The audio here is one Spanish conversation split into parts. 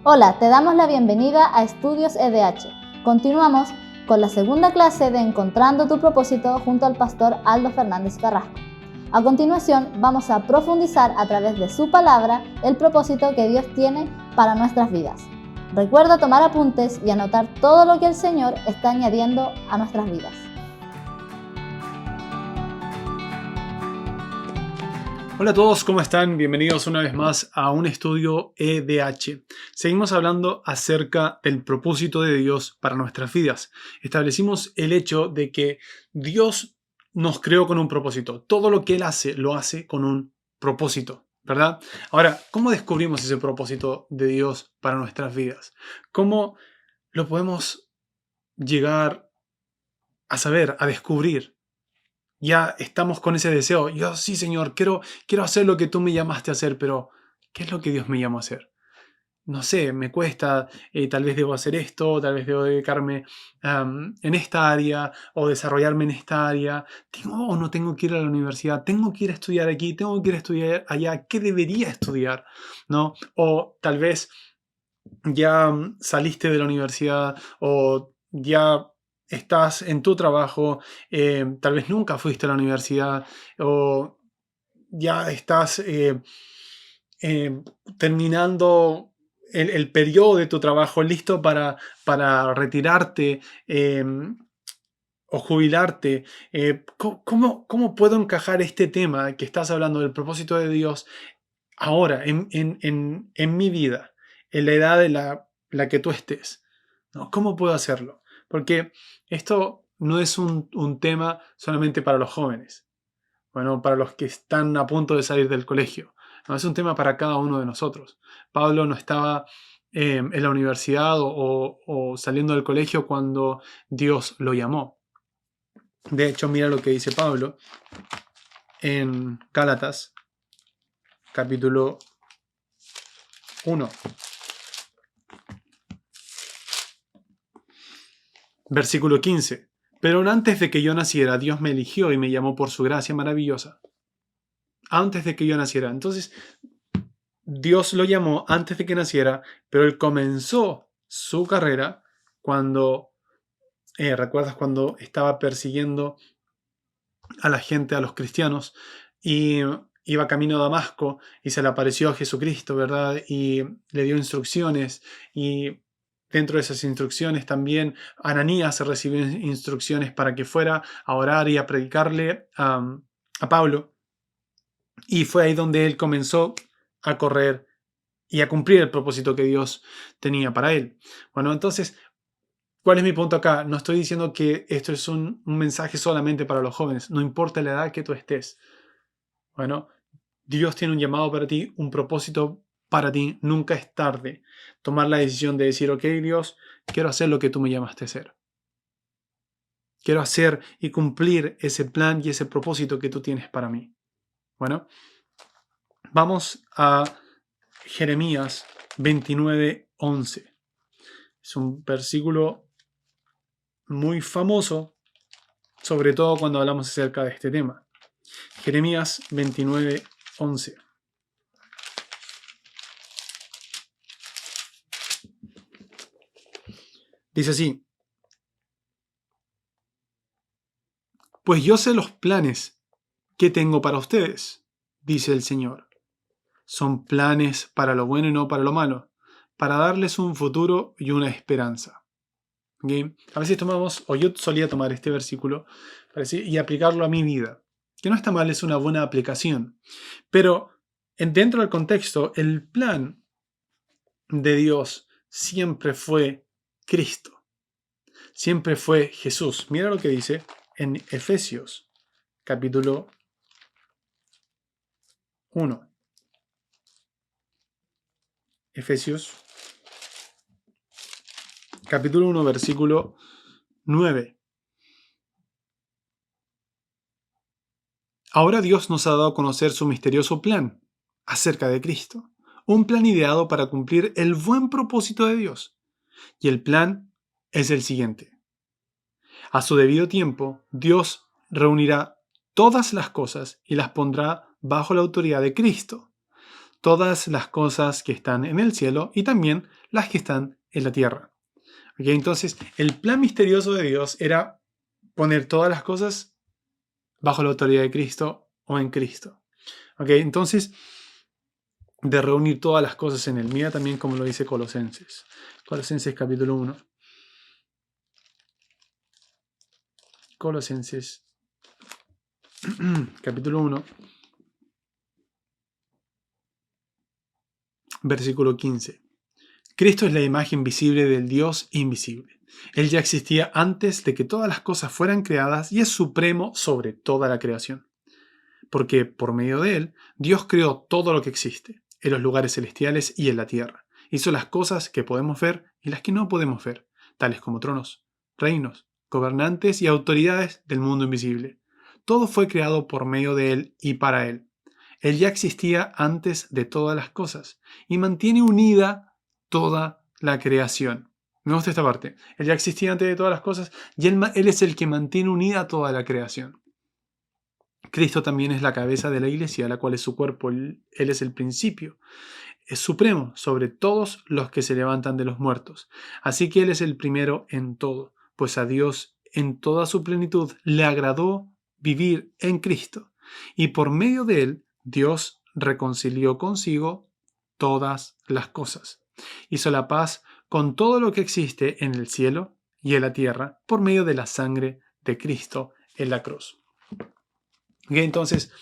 Hola, te damos la bienvenida a Estudios EDH. Continuamos con la segunda clase de Encontrando tu propósito junto al pastor Aldo Fernández Carrasco. A continuación, vamos a profundizar a través de su palabra el propósito que Dios tiene para nuestras vidas. Recuerda tomar apuntes y anotar todo lo que el Señor está añadiendo a nuestras vidas. Hola a todos, ¿cómo están? Bienvenidos una vez más a un estudio EDH. Seguimos hablando acerca del propósito de Dios para nuestras vidas. Establecimos el hecho de que Dios nos creó con un propósito. Todo lo que Él hace, lo hace con un propósito, ¿verdad? Ahora, ¿cómo descubrimos ese propósito de Dios para nuestras vidas? ¿Cómo lo podemos llegar a saber, a descubrir? Ya estamos con ese deseo. Yo, sí, Señor, quiero hacer lo que tú me llamaste a hacer, pero ¿qué es lo que Dios me llamó a hacer? No sé, me cuesta, tal vez debo hacer esto, tal vez debo dedicarme en esta área o desarrollarme en esta área. ¿Tengo o no tengo que ir a la universidad? ¿Tengo que ir a estudiar aquí? ¿Tengo que ir a estudiar allá? ¿Qué debería estudiar? ¿No? O tal vez ya saliste de la universidad o ya estás en tu trabajo, tal vez nunca fuiste a la universidad o ya estás eh, terminando el periodo de tu trabajo, listo para retirarte o jubilarte. ¿Cómo puedo encajar este tema que estás hablando del propósito de Dios ahora, en mi vida, en la edad de la que tú estés? ¿No? ¿Cómo puedo hacerlo? Porque esto no es un tema solamente para los jóvenes, bueno, para los que están a punto de salir del colegio. No, es un tema para cada uno de nosotros. Pablo no estaba en la universidad o saliendo del colegio cuando Dios lo llamó. De hecho, mira lo que dice Pablo en Gálatas, capítulo 1. Versículo 15. Pero antes de que yo naciera, Dios me eligió y me llamó por su gracia maravillosa. Antes de que yo naciera. Entonces, Dios lo llamó antes de que naciera, pero él comenzó su carrera cuando, ¿recuerdas cuando estaba persiguiendo a la gente, a los cristianos, y iba camino a Damasco y se le apareció a Jesucristo, ¿verdad? Y le dio instrucciones y dentro de esas instrucciones también Ananías recibió instrucciones para que fuera a orar y a predicarle a Pablo. Y fue ahí donde él comenzó a correr y a cumplir el propósito que Dios tenía para él. Bueno, entonces, ¿cuál es mi punto acá? No estoy diciendo que esto es un mensaje solamente para los jóvenes, no importa la edad que tú estés. Bueno, Dios tiene un llamado para ti, un propósito para ti, nunca es tarde tomar la decisión de decir, ok, Dios, quiero hacer lo que tú me llamaste a hacer. Quiero hacer y cumplir ese plan y ese propósito que tú tienes para mí. Bueno, vamos a Jeremías 29:11. Es un versículo muy famoso, sobre todo cuando hablamos acerca de este tema. Jeremías 29:11. Dice así: Pues yo sé los planes que tengo para ustedes, dice el Señor. Son planes para lo bueno y no para lo malo, para darles un futuro y una esperanza. ¿Okay? A veces tomamos, o yo solía tomar este versículo y aplicarlo a mi vida. Que no está mal, es una buena aplicación. Pero dentro del contexto, el plan de Dios siempre fue Cristo. Siempre fue Jesús. Mira lo que dice en Efesios, capítulo 1. Efesios, capítulo 1, versículo 9. Ahora Dios nos ha dado a conocer su misterioso plan acerca de Cristo. Un plan ideado para cumplir el buen propósito de Dios. Y el plan es el siguiente. A su debido tiempo, Dios reunirá todas las cosas y las pondrá bajo la autoridad de Cristo. todas las cosas que están en el cielo y también las que están en la tierra. ¿Okay? Entonces, el plan misterioso de Dios era poner todas las cosas bajo la autoridad de Cristo o en Cristo. ¿Okay? Entonces, de reunir todas las cosas en él. Mira también como lo dice Colosenses. Colosenses capítulo 1. Colosenses capítulo 1, versículo 15. Cristo es la imagen visible del Dios invisible. Él ya existía antes de que todas las cosas fueran creadas y es supremo sobre toda la creación. Porque por medio de él, Dios creó todo lo que existe, en los lugares celestiales y en la tierra. Hizo las cosas que podemos ver y las que no podemos ver, tales como tronos, reinos, gobernantes y autoridades del mundo invisible. Todo fue creado por medio de él y para él. Él ya existía antes de todas las cosas y mantiene unida toda la creación. Me gusta esta parte. Él ya existía antes de todas las cosas y él es el que mantiene unida toda la creación. Cristo también es la cabeza de la iglesia, la cual es su cuerpo. Él es el principio. Es supremo sobre todos los que se levantan de los muertos. Así que Él es el primero en todo, pues a Dios en toda su plenitud le agradó vivir en Cristo. Y por medio de Él, Dios reconcilió consigo todas las cosas. Hizo la paz con todo lo que existe en el cielo y en la tierra por medio de la sangre de Cristo en la cruz. Okay, entonces,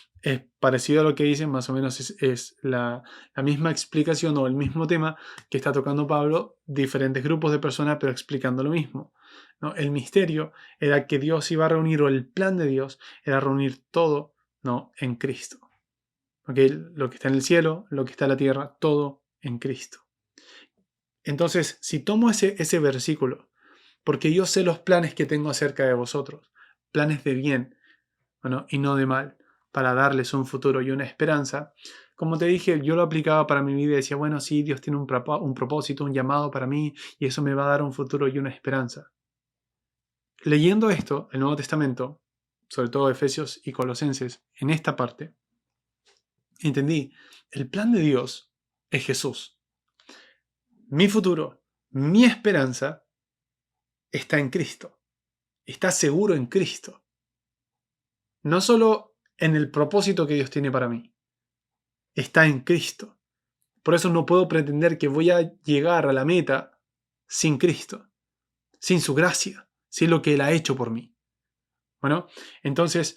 parecido a lo que dicen, más o menos es la misma explicación o el mismo tema que está tocando Pablo, diferentes grupos de personas, pero explicando lo mismo, ¿no? El misterio era que Dios iba a reunir, o el plan de Dios era reunir todo, ¿no? En Cristo. Okay, lo que está en el cielo, lo que está en la tierra, todo en Cristo. Entonces, si tomo ese versículo, porque yo sé los planes que tengo acerca de vosotros, planes de bien, bueno, y no de mal, para darles un futuro y una esperanza. Como te dije, yo lo aplicaba para mi vida y decía, bueno, sí, Dios tiene un propósito, un llamado para mí, y eso me va a dar un futuro y una esperanza. Leyendo esto, el Nuevo Testamento, sobre todo Efesios y Colosenses, en esta parte, entendí, el plan de Dios es Jesús. Mi futuro, mi esperanza, está en Cristo. Está seguro en Cristo. No solo en el propósito que Dios tiene para mí. Está en Cristo. Por eso no puedo pretender que voy a llegar a la meta sin Cristo, sin su gracia, sin lo que Él ha hecho por mí. Bueno, entonces,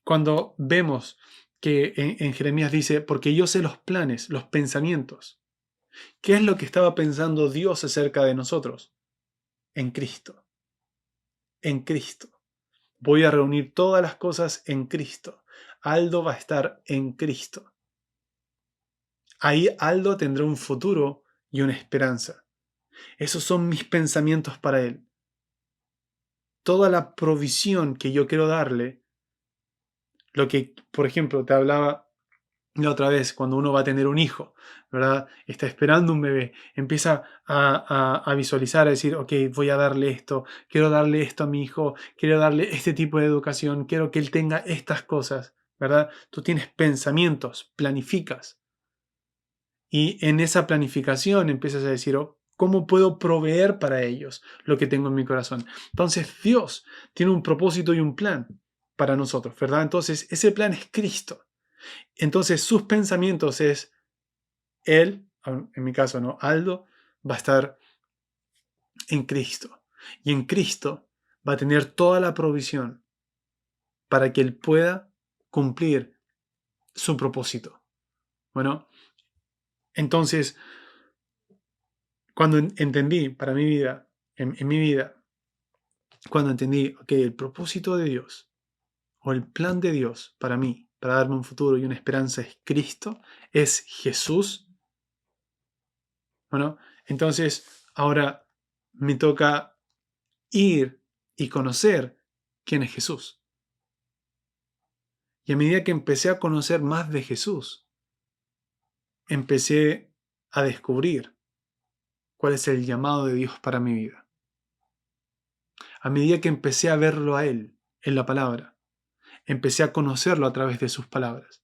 cuando vemos que en Jeremías dice, porque yo sé los planes, los pensamientos, ¿qué es lo que estaba pensando Dios acerca de nosotros? En Cristo. En Cristo. Voy a reunir todas las cosas en Cristo. Aldo va a estar en Cristo. Ahí Aldo tendrá un futuro y una esperanza. Esos son mis pensamientos para él. Toda la provisión que yo quiero darle, lo que, por ejemplo, te hablaba la otra vez, cuando uno va a tener un hijo, ¿verdad? Está esperando un bebé, empieza a visualizar, a decir, ok, voy a darle esto, quiero darle esto a mi hijo, quiero darle este tipo de educación, quiero que él tenga estas cosas, ¿verdad? Tú tienes pensamientos, planificas. Y en esa planificación empiezas a decir, oh, ¿cómo puedo proveer para ellos lo que tengo en mi corazón? Entonces Dios tiene un propósito y un plan para nosotros, ¿verdad? Entonces ese plan es Cristo. Entonces sus pensamientos es, él, en mi caso, ¿no? Aldo, va a estar en Cristo. Y en Cristo va a tener toda la provisión para que él pueda cumplir su propósito. Bueno, entonces, cuando entendí para mi vida, en mi vida, cuando entendí que el propósito de Dios o el plan de Dios para mí, para darme un futuro y una esperanza es Cristo, es Jesús, bueno, entonces ahora me toca ir y conocer quién es Jesús. Y a medida que empecé a conocer más de Jesús, empecé a descubrir cuál es el llamado de Dios para mi vida. A medida que empecé a verlo a Él en la palabra, empecé a conocerlo a través de sus palabras.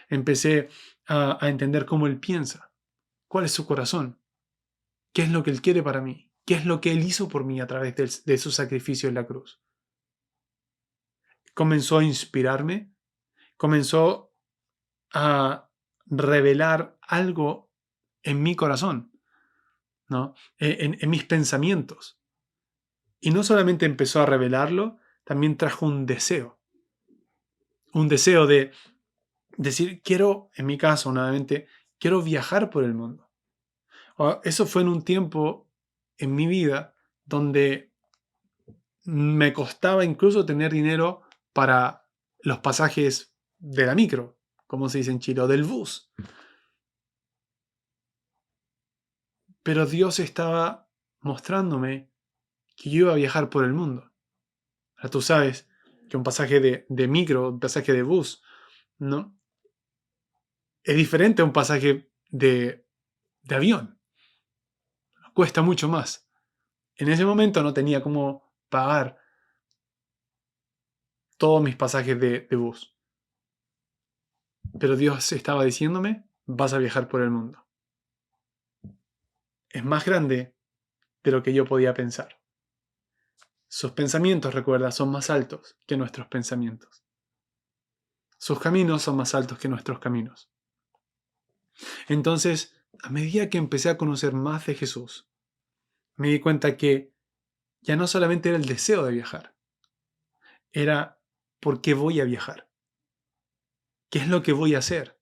Empecé a entender cómo Él piensa, cuál es su corazón, qué es lo que Él quiere para mí, qué es lo que Él hizo por mí a través de su sacrificio en la cruz. Comenzó a inspirarme, comenzó a revelar algo en mi corazón, ¿no? En mis pensamientos. Y no solamente empezó a revelarlo, también trajo un deseo de decir, quiero, en mi caso, nuevamente, quiero viajar por el mundo. Eso fue en un tiempo en mi vida donde me costaba incluso tener dinero para los pasajes de la micro, como se dice en Chile, o del bus. Pero Dios estaba mostrándome que yo iba a viajar por el mundo. Ahora tú sabes que un pasaje de micro, un pasaje de bus, ¿no? Es diferente a un pasaje de avión. Cuesta mucho más. En ese momento no tenía cómo pagar todos mis pasajes de bus. Pero Dios estaba diciéndome, vas a viajar por el mundo. Es más grande de lo que yo podía pensar. Sus pensamientos, recuerda, son más altos que nuestros pensamientos. Sus caminos son más altos que nuestros caminos. Entonces, a medida que empecé a conocer más de Jesús, me di cuenta que ya no solamente era el deseo de viajar, era por qué voy a viajar. ¿Qué es lo que voy a hacer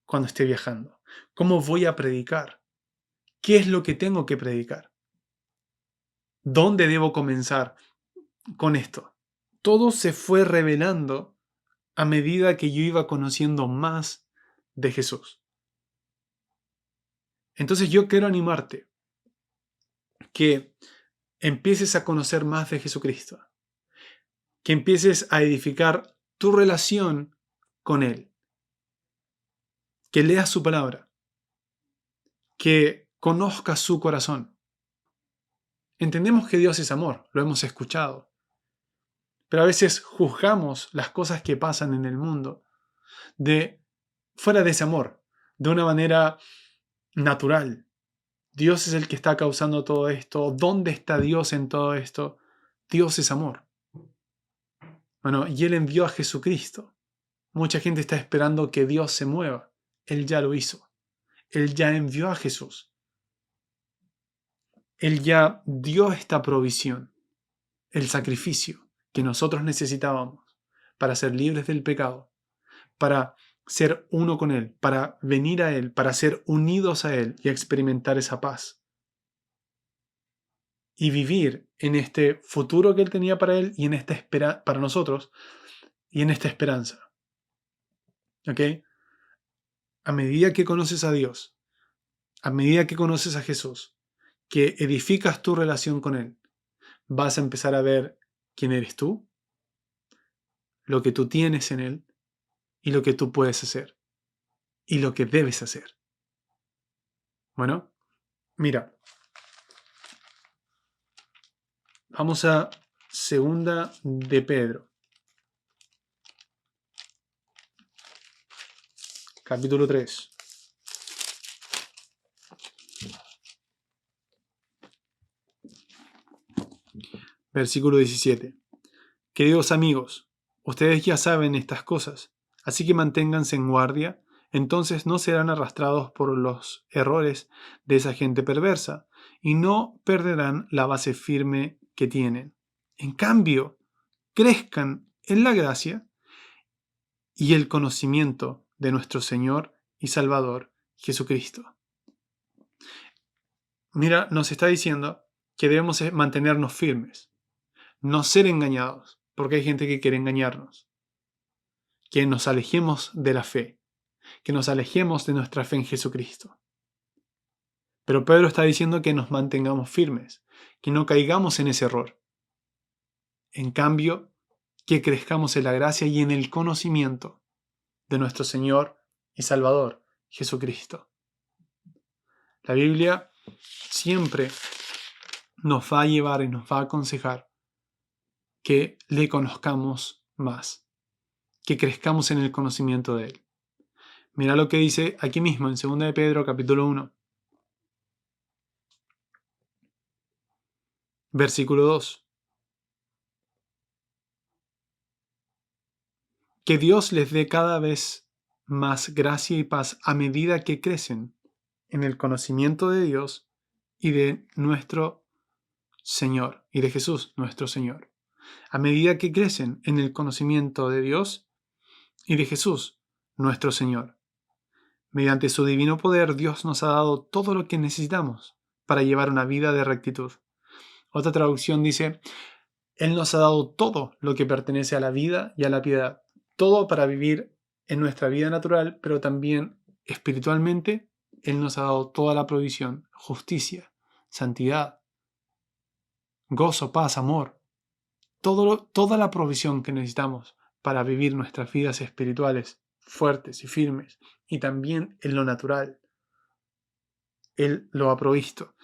cuando esté viajando? ¿Cómo voy a predicar? ¿Qué es lo que tengo que predicar? ¿Dónde debo comenzar con esto? Todo se fue revelando a medida que yo iba conociendo más de Jesús. Entonces yo quiero animarte que empieces a conocer más de Jesucristo, que empieces a edificar tu relación con Él, que leas su palabra, que conozcas su corazón. Entendemos que Dios es amor, lo hemos escuchado, pero a veces juzgamos las cosas que pasan en el mundo fuera de ese amor, de una manera natural. Dios es el que está causando todo esto. ¿Dónde está Dios en todo esto? Dios es amor. Bueno, y Él envió a Jesucristo. Mucha gente está esperando que Dios se mueva. Él ya lo hizo. Él ya envió a Jesús. Él ya dio esta provisión, el sacrificio que nosotros necesitábamos para ser libres del pecado, para ser uno con Él, para venir a Él, para ser unidos a Él y experimentar esa paz. Y vivir en este futuro que Él tenía para Él y en esta para nosotros y en esta esperanza. ¿Ok? A medida que conoces a Dios, a medida que conoces a Jesús, que edificas tu relación con Él, vas a empezar a ver quién eres tú, lo que tú tienes en Él y lo que tú puedes hacer y lo que debes hacer. Bueno, mira, vamos a Segunda de Pedro, capítulo 3. Versículo 17. Queridos amigos, ustedes ya saben estas cosas, así que manténganse en guardia, entonces no serán arrastrados por los errores de esa gente perversa y no perderán la base firme que tienen. En cambio, crezcan en la gracia y el conocimiento de nuestro Señor y Salvador Jesucristo. Mira, nos está diciendo que debemos mantenernos firmes. No ser engañados, porque hay gente que quiere engañarnos. Que nos alejemos de la fe, que nos alejemos de nuestra fe en Jesucristo. Pero Pedro está diciendo que nos mantengamos firmes, que no caigamos en ese error. En cambio, que crezcamos en la gracia y en el conocimiento de nuestro Señor y Salvador, Jesucristo. La Biblia siempre nos va a llevar y nos va a aconsejar que le conozcamos más, que crezcamos en el conocimiento de Él. Mira lo que dice aquí mismo en 2 de Pedro capítulo 1, versículo 2. Que Dios les dé cada vez más gracia y paz a medida que crecen en el conocimiento de Dios y de nuestro Señor, y de Jesús, nuestro Señor. A medida que crecen en el conocimiento de Dios y de Jesús, nuestro Señor. Mediante su divino poder, Dios nos ha dado todo lo que necesitamos para llevar una vida de rectitud. Otra traducción dice, Él nos ha dado todo lo que pertenece a la vida y a la piedad. Todo para vivir en nuestra vida natural, pero también espiritualmente, Él nos ha dado toda la provisión, justicia, santidad, gozo, paz, amor. Toda la provisión que necesitamos para vivir nuestras vidas espirituales fuertes y firmes, y también en lo natural. Él lo ha provisto.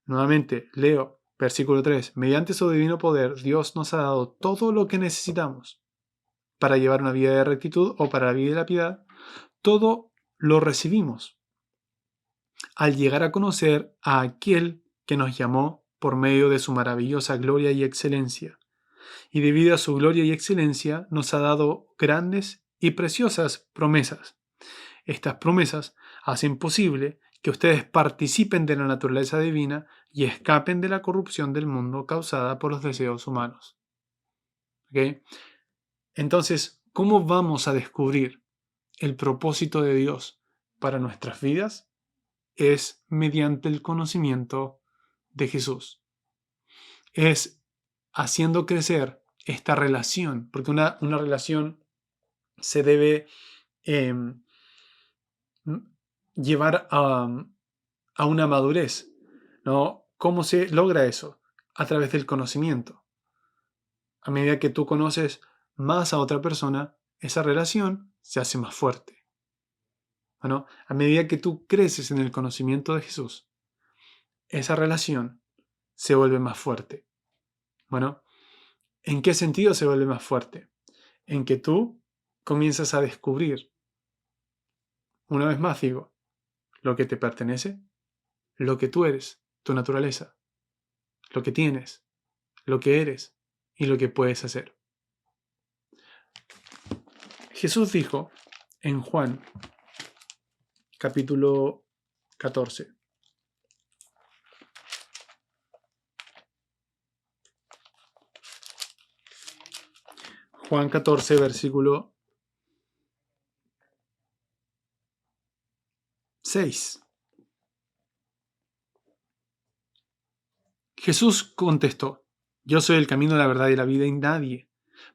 Nuevamente, leo versículo 3. Mediante su divino poder, Dios nos ha dado todo lo que necesitamos para llevar una vida de rectitud o para la vida de la piedad. Todo lo recibimos al llegar a conocer a aquel que nos llamó por medio de su maravillosa gloria y excelencia. Y debido a su gloria y excelencia nos ha dado grandes y preciosas promesas. Estas promesas hacen posible que ustedes participen de la naturaleza divina y escapen de la corrupción del mundo causada por los deseos humanos. ¿Okay? Entonces, ¿cómo vamos a descubrir el propósito de Dios para nuestras vidas? Es mediante el conocimiento de Jesús. Es haciendo crecer esta relación, porque una relación se debe llevar a una madurez, ¿no? ¿Cómo se logra eso? A través del conocimiento. A medida que tú conoces más a otra persona, esa relación se hace más fuerte. ¿No? A medida que tú creces en el conocimiento de Jesús, esa relación se vuelve más fuerte. Bueno, ¿en qué sentido se vuelve más fuerte? En que tú comienzas a descubrir, una vez más digo, lo que te pertenece, lo que tú eres, tu naturaleza, lo que tienes, lo que eres y lo que puedes hacer. Jesús dijo en Juan, capítulo 14. Juan 14, versículo 6. Jesús contestó, yo soy el camino, la verdad y la vida, y nadie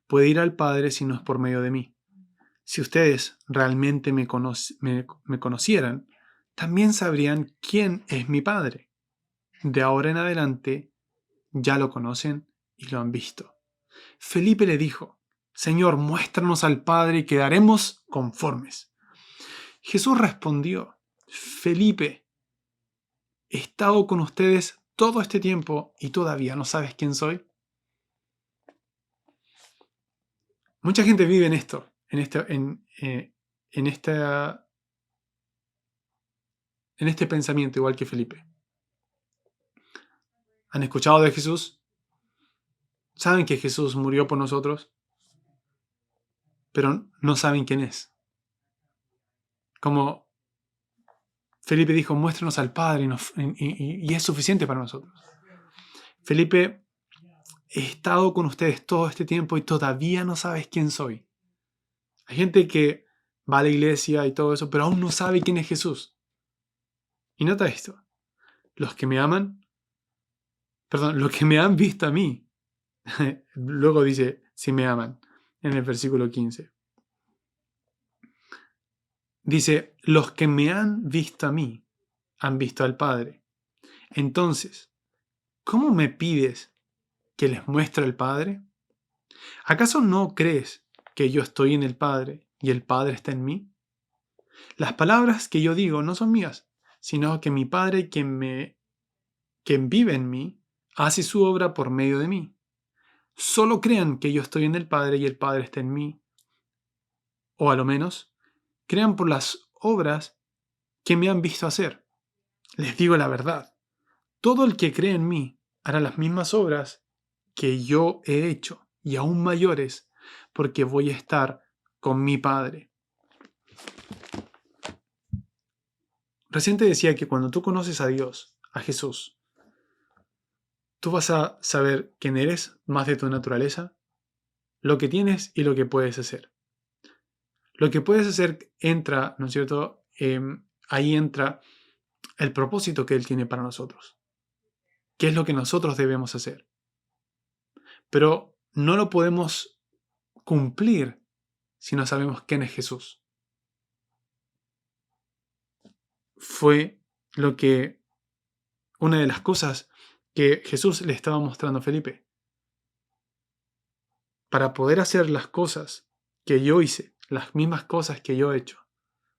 puede ir al Padre si no es por medio de mí. Si ustedes realmente me conocieran, también sabrían quién es mi Padre. De ahora en adelante ya lo conocen y lo han visto. Felipe le dijo, Señor, muéstranos al Padre y quedaremos conformes. Jesús respondió, Felipe, he estado con ustedes todo este tiempo y todavía no sabes quién soy. Mucha gente vive en esto, en este pensamiento igual que Felipe. ¿Han escuchado de Jesús? ¿Saben que Jesús murió por nosotros? Pero no saben quién es. Como Felipe dijo, muéstranos al Padre y es suficiente para nosotros. Felipe, he estado con ustedes todo este tiempo y todavía no sabes quién soy. Hay gente que va a la iglesia y todo eso, pero aún no sabe quién es Jesús. Y nota esto. Los que me han visto a mí. Luego dice, si me aman, en el versículo 15. Dice, los que me han visto a mí, han visto al Padre. Entonces, ¿cómo me pides que les muestre al Padre? ¿Acaso no crees que yo estoy en el Padre y el Padre está en mí? Las palabras que yo digo no son mías, sino que mi Padre, quien vive en mí, hace su obra por medio de mí. Solo crean que yo estoy en el Padre y el Padre está en mí. O a lo menos, crean por las obras que me han visto hacer. Les digo la verdad. Todo el que cree en mí hará las mismas obras que yo he hecho, y aún mayores, porque voy a estar con mi Padre. Recién te decía que cuando tú conoces a Dios, a Jesús, tú vas a saber quién eres, más de tu naturaleza, lo que tienes y lo que puedes hacer. Lo que puedes hacer entra, ¿no es cierto? Ahí entra el propósito que Él tiene para nosotros. ¿Qué es lo que nosotros debemos hacer? Pero no lo podemos cumplir si no sabemos quién es Jesús. Fue una de las cosas que Jesús le estaba mostrando a Felipe. Para poder hacer las cosas que yo hice, las mismas cosas que yo he hecho,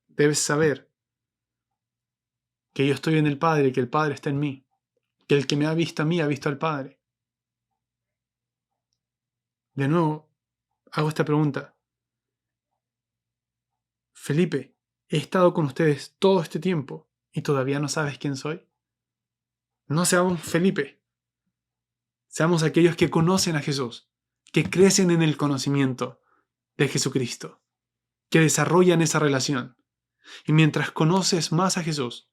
debes saber que yo estoy en el Padre y que el Padre está en mí, que el que me ha visto a mí ha visto al Padre. De nuevo, hago esta pregunta. Felipe, he estado con ustedes todo este tiempo y todavía no sabes quién soy. No seamos Felipe. Seamos aquellos que conocen a Jesús, que crecen en el conocimiento de Jesucristo, que desarrollan esa relación. Y mientras conoces más a Jesús,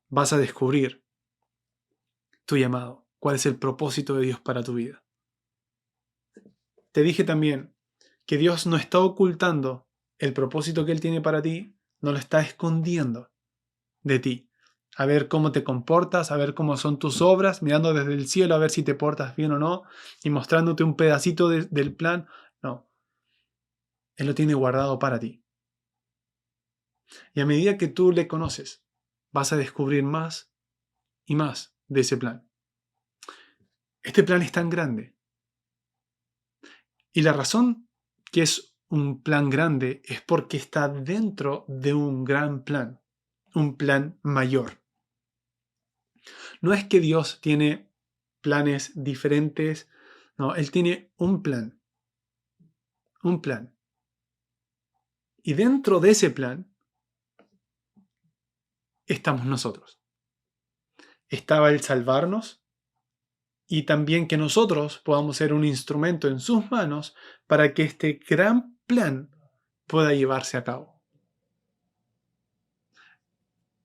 vas a descubrir tu llamado, cuál es el propósito de Dios para tu vida. Te dije también que Dios no está ocultando el propósito que Él tiene para ti, no lo está escondiendo de ti. A ver cómo te comportas, a ver cómo son tus obras, mirando desde el cielo a ver si te portas bien o no, y mostrándote un pedacito del plan. No, Él lo tiene guardado para ti. Y a medida que tú le conoces, vas a descubrir más y más de ese plan. Este plan es tan grande. Y la razón que es un plan grande es porque está dentro de un gran plan, un plan mayor. No es que Dios tiene planes diferentes, no, Él tiene un plan. Un plan. Y dentro de ese plan estamos nosotros. Estaba el salvarnos y también que nosotros podamos ser un instrumento en sus manos para que este gran plan pueda llevarse a cabo.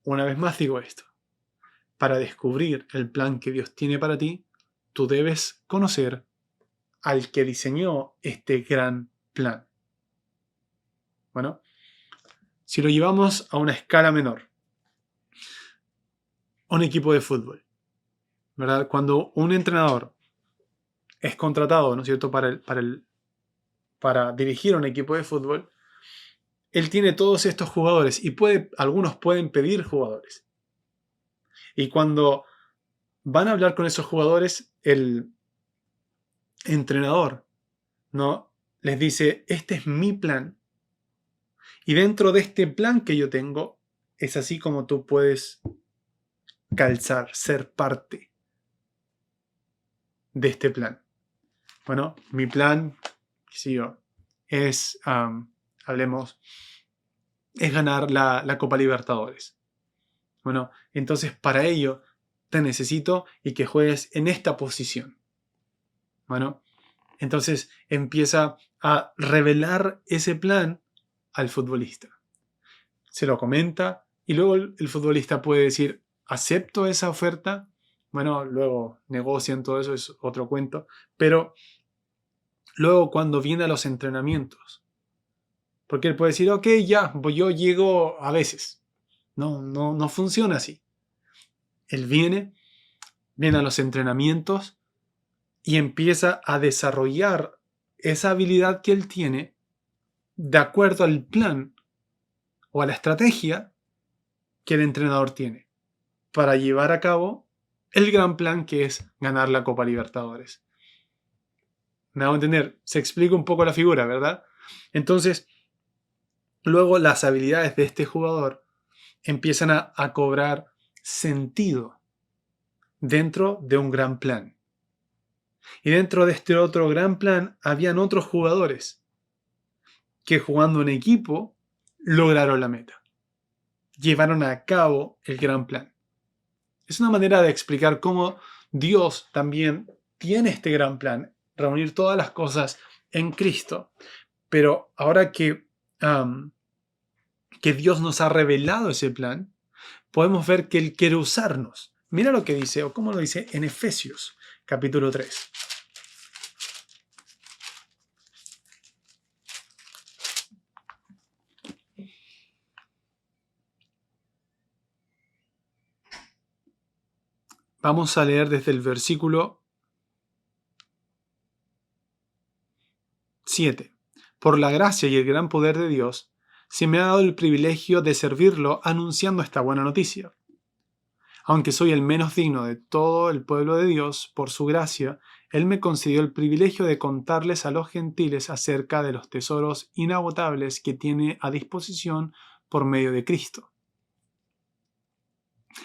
Una vez más digo esto. Para descubrir el plan que Dios tiene para ti, tú debes conocer al que diseñó este gran plan. Bueno, si lo llevamos a una escala menor, un equipo de fútbol, ¿verdad? Cuando un entrenador es contratado, ¿no es cierto?, para dirigir un equipo de fútbol, él tiene todos estos jugadores y algunos pueden pedir jugadores. Y cuando van a hablar con esos jugadores, el entrenador, ¿no?, les dice, este es mi plan. Y dentro de este plan que yo tengo, es así como tú puedes calzar, ser parte de este plan. Bueno, mi plan, es, es ganar la Copa Libertadores. Bueno, entonces para ello te necesito y que juegues en esta posición. Bueno, entonces empieza a revelar ese plan al futbolista. Se lo comenta y luego el futbolista puede decir, ¿acepto esa oferta? Bueno, luego negocian todo eso, es otro cuento. Pero luego cuando viene a los entrenamientos, porque él puede decir, ok, ya, pues yo llego a veces. No funciona así. Él viene a los entrenamientos y empieza a desarrollar esa habilidad que él tiene de acuerdo al plan o a la estrategia que el entrenador tiene para llevar a cabo el gran plan que es ganar la Copa Libertadores. ¿Me hago entender? Se explica un poco la figura, ¿verdad? Entonces, luego las habilidades de este jugador empiezan a cobrar sentido dentro de un gran plan. Y dentro de este otro gran plan habían otros jugadores que jugando en equipo lograron la meta. Llevaron a cabo el gran plan. Es una manera de explicar cómo Dios también tiene este gran plan, reunir todas las cosas en Cristo. Pero ahora que Dios nos ha revelado ese plan, podemos ver que Él quiere usarnos. Mira lo que dice, o cómo lo dice en Efesios, capítulo 3. Vamos a leer desde el versículo 7. Por la gracia y el gran poder de Dios, se me ha dado el privilegio de servirlo anunciando esta buena noticia. Aunque soy el menos digno de todo el pueblo de Dios, por su gracia, Él me concedió el privilegio de contarles a los gentiles acerca de los tesoros inagotables que tiene a disposición por medio de Cristo.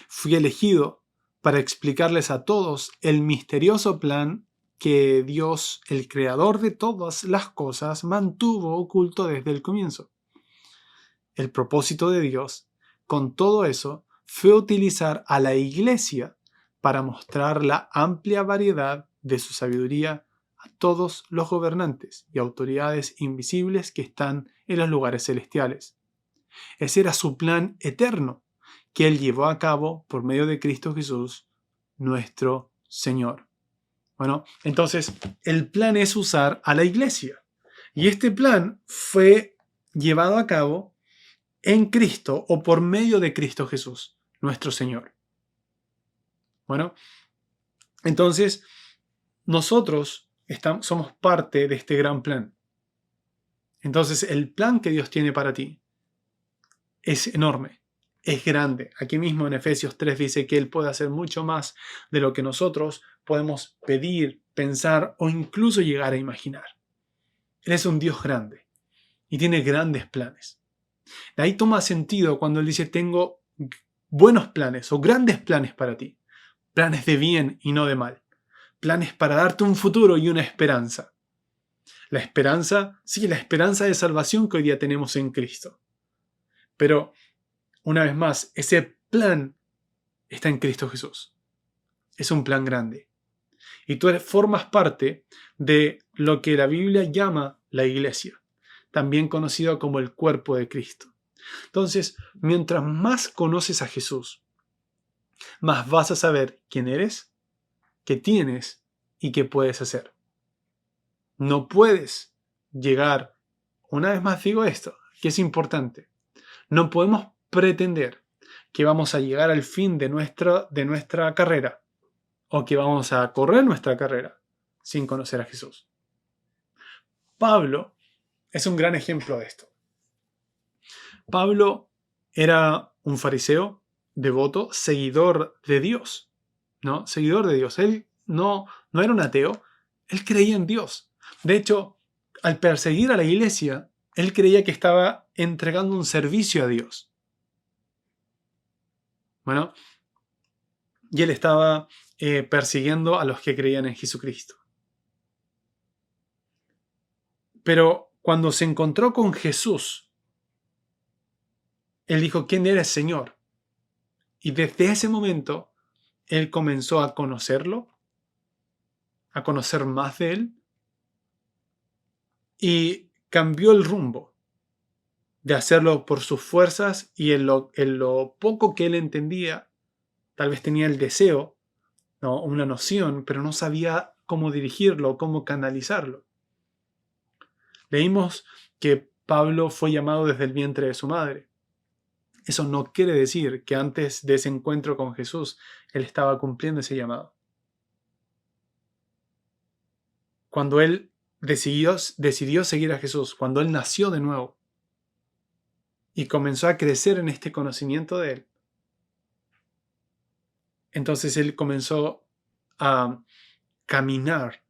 Fui elegido para explicarles a todos el misterioso plan que Dios, el creador de todas las cosas, mantuvo oculto desde el comienzo. El propósito de Dios, con todo eso, fue utilizar a la Iglesia para mostrar la amplia variedad de su sabiduría a todos los gobernantes y autoridades invisibles que están en los lugares celestiales. Ese era su plan eterno, que Él llevó a cabo por medio de Cristo Jesús, nuestro Señor. Bueno, entonces el plan es usar a la Iglesia. Y este plan fue llevado a cabo en Cristo o por medio de Cristo Jesús, nuestro Señor. Bueno, entonces nosotros somos parte de este gran plan. Entonces el plan que Dios tiene para ti es enorme, es grande. Aquí mismo en Efesios 3 dice que Él puede hacer mucho más de lo que nosotros podemos pedir, pensar o incluso llegar a imaginar. Él es un Dios grande y tiene grandes planes. De ahí toma sentido cuando Él dice: tengo buenos planes o grandes planes para ti. Planes de bien y no de mal. Planes para darte un futuro y una esperanza. La esperanza, sí, la esperanza de salvación que hoy día tenemos en Cristo. Pero, una vez más, ese plan está en Cristo Jesús. Es un plan grande. Y tú formas parte de lo que la Biblia llama la Iglesia, también conocido como el cuerpo de Cristo. Entonces, mientras más conoces a Jesús, más vas a saber quién eres, qué tienes y qué puedes hacer. No puedes llegar, una vez más digo esto, que es importante, no podemos pretender que vamos a llegar al fin de nuestra carrera o que vamos a correr nuestra carrera sin conocer a Jesús. Pablo es un gran ejemplo de esto. Pablo era un fariseo, devoto, seguidor de Dios, ¿no? Seguidor de Dios. Él no era un ateo, él creía en Dios. De hecho, al perseguir a la iglesia, él creía que estaba entregando un servicio a Dios. Bueno, y él estaba persiguiendo a los que creían en Jesucristo. Pero cuando se encontró con Jesús, él dijo: ¿quién eres, Señor? Y desde ese momento, él comenzó a conocerlo, a conocer más de él, y cambió el rumbo de hacerlo por sus fuerzas y en lo poco que él entendía. Tal vez tenía el deseo, ¿no? Una noción, pero no sabía cómo dirigirlo, cómo canalizarlo. Leímos que Pablo fue llamado desde el vientre de su madre. Eso no quiere decir que antes de ese encuentro con Jesús, él estaba cumpliendo ese llamado. Cuando él decidió seguir a Jesús, cuando él nació de nuevo y comenzó a crecer en este conocimiento de él, entonces él comenzó a caminar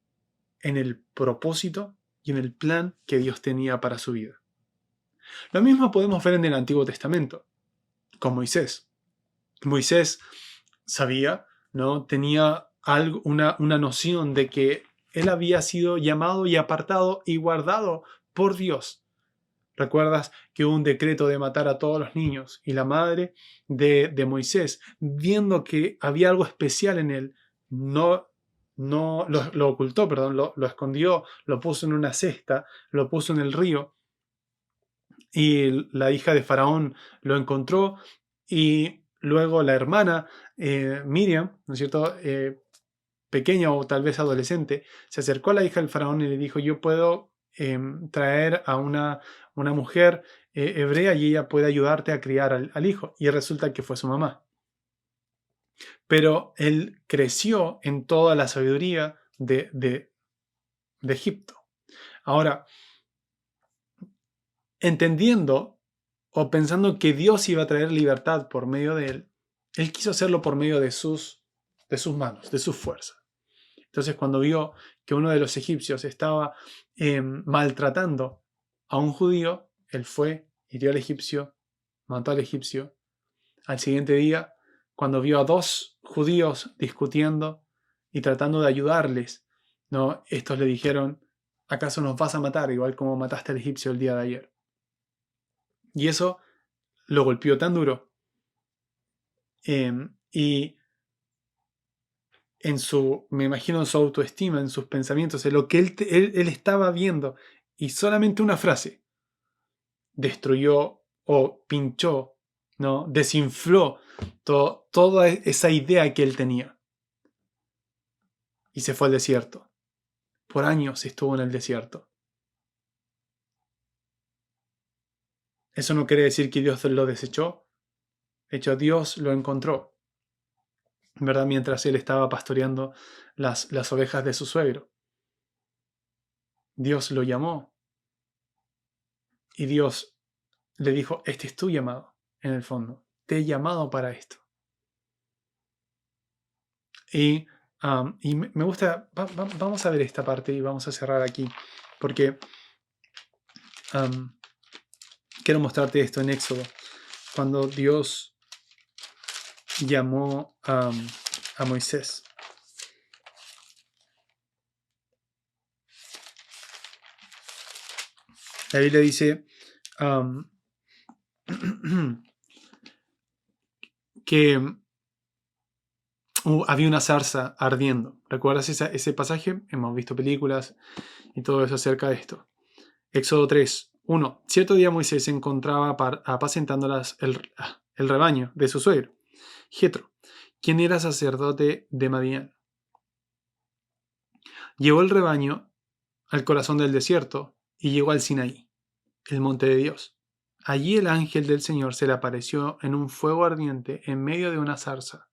en el propósito y en el plan que Dios tenía para su vida. Lo mismo podemos ver en el Antiguo Testamento, con Moisés. Moisés sabía, ¿no? Tenía una noción de que él había sido llamado y apartado y guardado por Dios. recuerdas que hubo un decreto de matar a todos los niños y la madre de Moisés, viendo que había algo especial en él, lo ocultó, perdón, lo escondió, lo puso en una cesta, lo puso en el río y la hija de Faraón lo encontró y luego la hermana Miriam, ¿no es cierto? Pequeña o tal vez adolescente, se acercó a la hija del faraón y le dijo, yo puedo traer a una mujer hebrea y ella puede ayudarte a criar al hijo. Y resulta que fue su mamá. Pero él creció en toda la sabiduría de Egipto. Ahora, entendiendo o pensando que Dios iba a traer libertad por medio de él quiso hacerlo por medio de sus manos, de sus fuerzas. Entonces, cuando vio que uno de los egipcios estaba maltratando a un judío, él fue, hirió al egipcio, mató al egipcio. Al siguiente día, cuando vio a dos judíos discutiendo y tratando de ayudarles, ¿no? Estos le dijeron, ¿acaso nos vas a matar igual como mataste al egipcio el día de ayer? Y eso lo golpeó tan duro. Y me imagino en su autoestima, en sus pensamientos, en lo que él estaba viendo, y solamente una frase destruyó o pinchó, ¿no? Desinfló toda esa idea que él tenía. Y se fue al desierto. Por años estuvo en el desierto. Eso no quiere decir que Dios lo desechó. De hecho, Dios lo encontró, ¿verdad? Mientras él estaba pastoreando las ovejas de su suegro. Dios lo llamó. Y Dios le dijo, este es tu llamado, en el fondo. Te he llamado para esto. Y me gusta, vamos a ver esta parte y vamos a cerrar aquí, porque quiero mostrarte esto en Éxodo, cuando Dios llamó a Moisés. La Biblia dice que había una zarza ardiendo. ¿Recuerdas ese pasaje? Hemos visto películas y todo eso acerca de esto. Éxodo 3, 1. Cierto día Moisés se encontraba apacentando el rebaño de su suegro, Jetro, quien era sacerdote de Madián. Llevó el rebaño al corazón del desierto y llegó al Sinaí, el monte de Dios. Allí el ángel del Señor se le apareció en un fuego ardiente en medio de una zarza.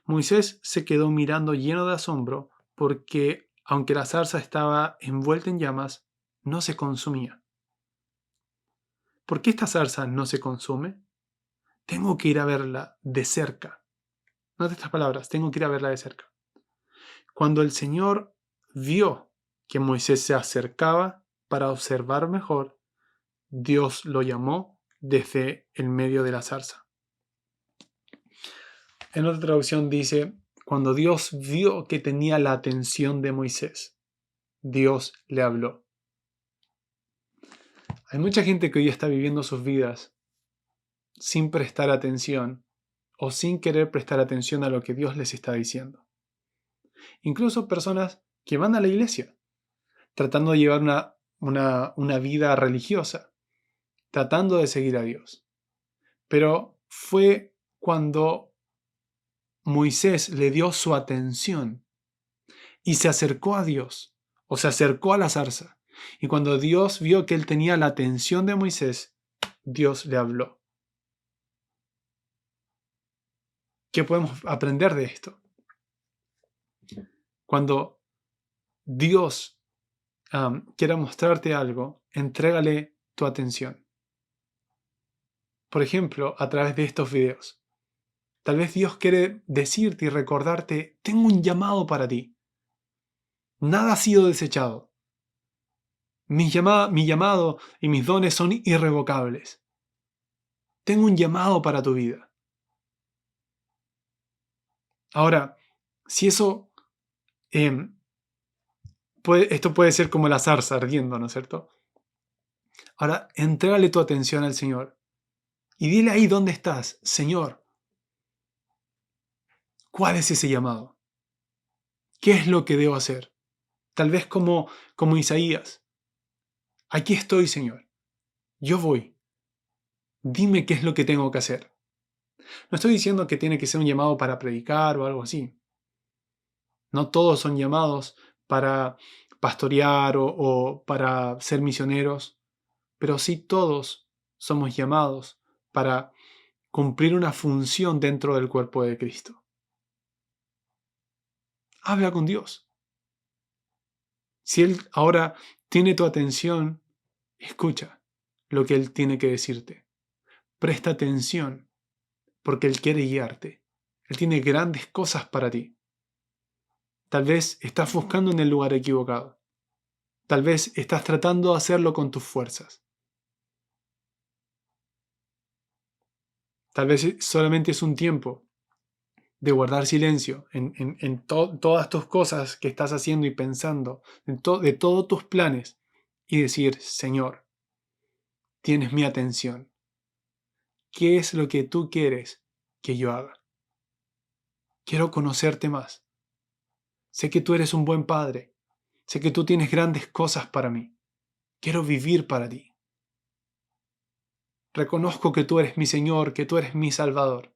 Moisés se quedó mirando lleno de asombro porque, aunque la zarza estaba envuelta en llamas, no se consumía. ¿Por qué esta zarza no se consume? Tengo que ir a verla de cerca. Nota estas palabras, tengo que ir a verla de cerca. Cuando el Señor vio que Moisés se acercaba para observar mejor, Dios lo llamó desde el medio de la zarza. En otra traducción dice, cuando Dios vio que tenía la atención de Moisés, Dios le habló. Hay mucha gente que hoy está viviendo sus vidas sin prestar atención o sin querer prestar atención a lo que Dios les está diciendo. Incluso personas que van a la iglesia, tratando de llevar una vida religiosa, tratando de seguir a Dios. Pero fue cuando Moisés le dio su atención y se acercó a Dios, o se acercó a la zarza. Y cuando Dios vio que él tenía la atención de Moisés, Dios le habló. ¿Qué podemos aprender de esto? Cuando Dios quiera mostrarte algo, entrégale tu atención. Por ejemplo, a través de estos videos. Tal vez Dios quiere decirte y recordarte, tengo un llamado para ti. Nada ha sido desechado. Mi llamado y mis dones son irrevocables. Tengo un llamado para tu vida. Ahora, si eso, esto puede ser como la zarza ardiendo, ¿no es cierto? Ahora, entrégale tu atención al Señor y dile ahí dónde estás. Señor, ¿cuál es ese llamado? ¿Qué es lo que debo hacer? Tal vez como Isaías. Aquí estoy, Señor. Yo voy. Dime qué es lo que tengo que hacer. No estoy diciendo que tiene que ser un llamado para predicar o algo así. No todos son llamados para pastorear o para ser misioneros, pero sí todos somos llamados para cumplir una función dentro del cuerpo de Cristo. Habla con Dios. Si Él ahora tiene tu atención, escucha lo que Él tiene que decirte. Presta atención, porque Él quiere guiarte. Él tiene grandes cosas para ti. Tal vez estás buscando en el lugar equivocado. Tal vez estás tratando de hacerlo con tus fuerzas. Tal vez solamente es un tiempo de guardar silencio en todas tus cosas que estás haciendo y pensando, de todos tus planes, y decir, Señor, tienes mi atención. ¿Qué es lo que tú quieres que yo haga? Quiero conocerte más. Sé que tú eres un buen padre. Sé que tú tienes grandes cosas para mí. Quiero vivir para ti. Reconozco que tú eres mi Señor, que tú eres mi Salvador.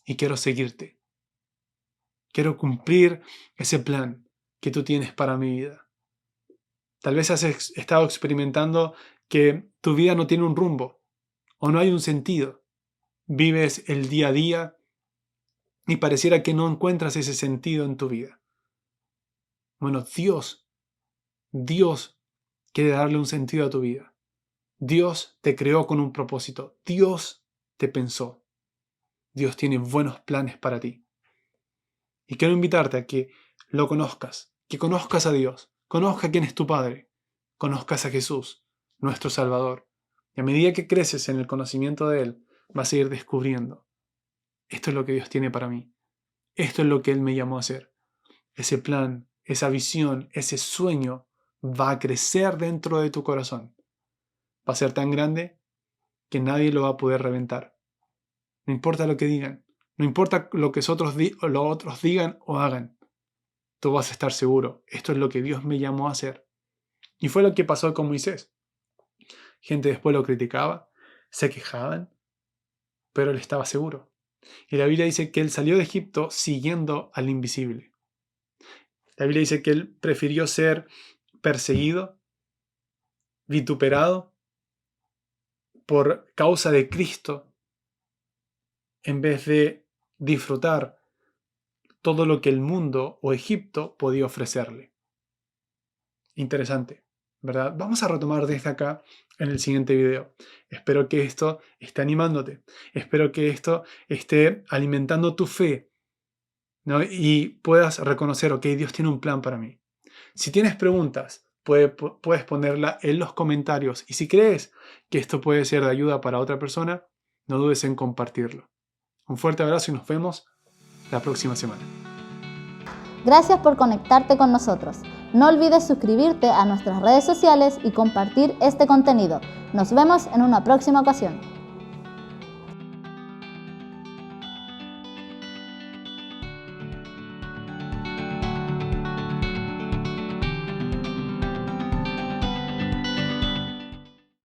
Y quiero seguirte. Quiero cumplir ese plan que tú tienes para mi vida. Tal vez has estado experimentando que tu vida no tiene un rumbo o no hay un sentido. Vives el día a día y pareciera que no encuentras ese sentido en tu vida. Bueno, Dios quiere darle un sentido a tu vida. Dios te creó con un propósito. Dios te pensó. Dios tiene buenos planes para ti. Y quiero invitarte a que lo conozcas, que conozcas a Dios, conozca quién es tu Padre, conozcas a Jesús, nuestro Salvador. Y a medida que creces en el conocimiento de Él, vas a ir descubriendo, esto es lo que Dios tiene para mí, esto es lo que Él me llamó a hacer. Ese plan, esa visión, ese sueño va a crecer dentro de tu corazón. Va a ser tan grande que nadie lo va a poder reventar. No importa lo que digan, no importa lo que los otros digan o hagan. Tú vas a estar seguro, esto es lo que Dios me llamó a hacer. Y fue lo que pasó con Moisés. Gente después lo criticaba, se quejaban, pero él estaba seguro. Y la Biblia dice que él salió de Egipto siguiendo al invisible. La Biblia dice que él prefirió ser perseguido, vituperado, por causa de Cristo, en vez de disfrutar todo lo que el mundo o Egipto podía ofrecerle. Interesante, ¿verdad? Vamos a retomar desde acá en el siguiente video. Espero que esto esté animándote. Espero que esto esté alimentando tu fe, ¿no? Y puedas reconocer, ok, Dios tiene un plan para mí. Si tienes preguntas, puedes ponerla en los comentarios. Y si crees que esto puede ser de ayuda para otra persona, no dudes en compartirlo. Un fuerte abrazo y nos vemos la próxima semana. Gracias por conectarte con nosotros. No olvides suscribirte a nuestras redes sociales y compartir este contenido. Nos vemos en una próxima ocasión.